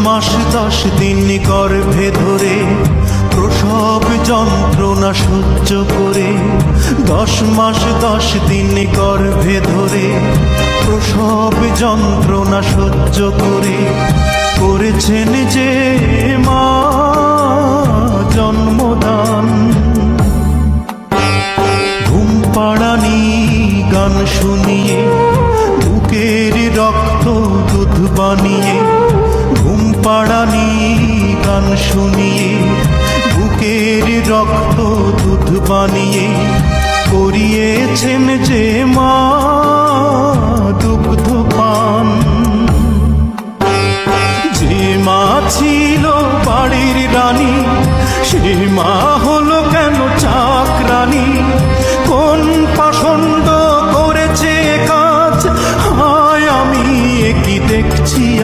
মাস 10 দিন গর্ভে ধরে প্রসব যন্ত্রণা সহ্য করে, 10 মাস 10 দিন গর্ভে ধরে প্রসব যন্ত্রণা সহ্য করে করেছেন যে মা জন্মদান। ঘুম পাড়ানি গান শুনিয়ে বুকের রক্ত দুধ বানিয়ে, ঘুম পাড়ানি গান শুনিয়ে বুকের রক্ত দুধ বানিয়ে করিয়েছেন যে মা দুগ্ধ পান। যে মা ছিল বাড়ির রানী সে মা হলো কেন চাকরানী? কোন পাষণ্ড